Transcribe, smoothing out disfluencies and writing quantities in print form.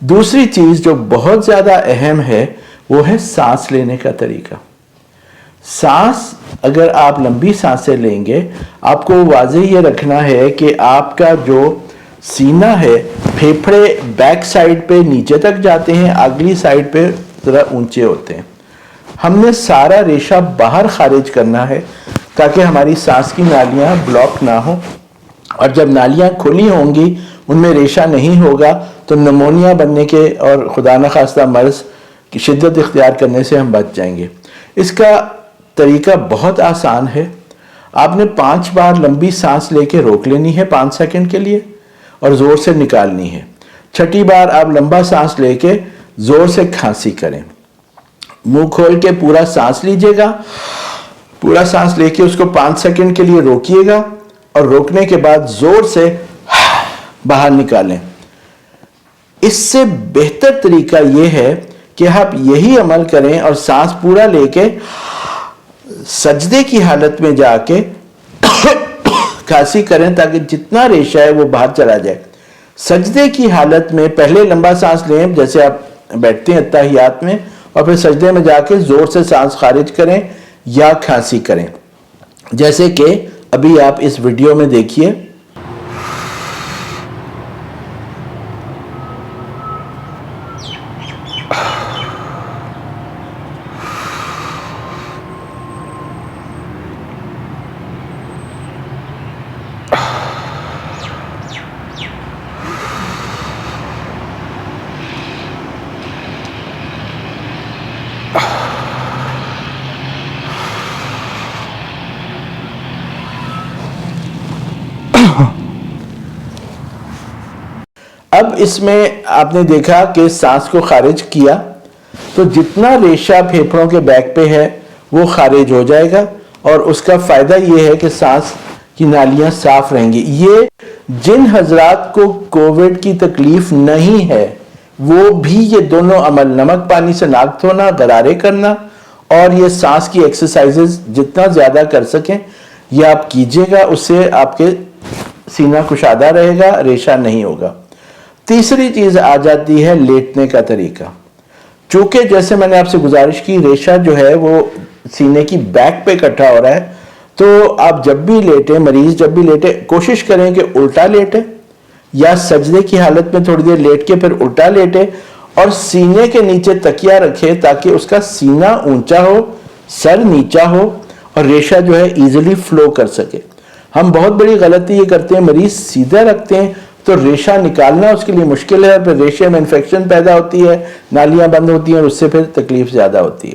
دوسری چیز جو بہت زیادہ اہم ہے وہ ہے سانس لینے کا طریقہ. سانس اگر آپ لمبی سانسیں لیں گے، آپ کو واضح یہ رکھنا ہے کہ آپ کا جو سینہ ہے، پھیپھڑے بیک سائڈ پہ نیچے تک جاتے ہیں، اگلی سائڈ پہ ذرا اونچے ہوتے ہیں. ہم نے سارا ریشہ باہر خارج کرنا ہے تاکہ ہماری سانس کی نالیاں بلاک نہ ہوں، اور جب نالیاں کھلی ہوں گی ان میں ریشہ نہیں ہوگا تو نمونیا بننے کے اور خدا نخواستہ مرض کی شدت اختیار کرنے سے ہم بچ جائیں گے. اس کا طریقہ بہت آسان ہے. آپ نے 5 بار لمبی سانس لے کے روک لینی ہے 5 سیکنڈ کے لیے اور زور سے نکالنی ہے. 6ٹھی بار آپ لمبا سانس لے کے زور سے کھانسی کریں. منہ کھول کے پورا سانس لیجئے گا، پورا سانس لے کے اس کو 5 سیکنڈ کے لیے روکیے گا اور روکنے کے بعد زور سے باہر نکالیں. اس سے بہتر طریقہ یہ ہے کہ آپ یہی عمل کریں اور سانس پورا لے کے سجدے کی حالت میں جا کے کھانسی کریں تاکہ جتنا ریشہ ہے وہ باہر چلا جائے. سجدے کی حالت میں پہلے لمبا سانس لیں جیسے آپ بیٹھتے ہیں اتحیات میں، اور پھر سجدے میں جا کے زور سے سانس خارج کریں یا کھانسی کریں جیسے کہ ابھی آپ اس ویڈیو میں دیکھیے. اب اس میں آپ نے دیکھا کہ سانس کو خارج کیا تو جتنا ریشہ پھیپھڑوں کے بیک پہ ہے وہ خارج ہو جائے گا، اور اس کا فائدہ یہ ہے کہ سانس کی نالیاں صاف رہیں گی. یہ جن حضرات کو کووڈ کی تکلیف نہیں ہے وہ بھی یہ دونوں عمل، نمک پانی سے ناک دھونا، غرارے کرنا اور یہ سانس کی ایکسرسائزز جتنا زیادہ کر سکیں یہ آپ کیجئے گا. اس سے آپ کے سینہ کشادہ رہے گا، ریشہ نہیں ہوگا. تیسری چیز آ جاتی ہے لیٹنے کا طریقہ. چونکہ جیسے میں نے آپ سے گزارش کی ریشہ جو ہے وہ سینے کی بیک پہ اکٹھا ہو رہا ہے، تو آپ جب بھی لیٹیں، مریض جب بھی لیٹے، کوشش کریں کہ الٹا لیٹے یا سجدے کی حالت میں تھوڑی دیر لیٹ کے پھر الٹا لیٹے اور سینے کے نیچے تکیہ رکھے تاکہ اس کا سینہ اونچا ہو، سر نیچا ہو اور ریشہ جو ہے ایزیلی فلو کر سکے. ہم بہت بڑی غلطی یہ کرتے ہیں، مریض سیدھا رکھتے ہیں تو ریشہ نکالنا اس کے لیے مشکل ہے، پھر ریشے میں انفیکشن پیدا ہوتی ہے، نالیاں بند ہوتی ہیں اور اس سے پھر تکلیف زیادہ ہوتی ہے.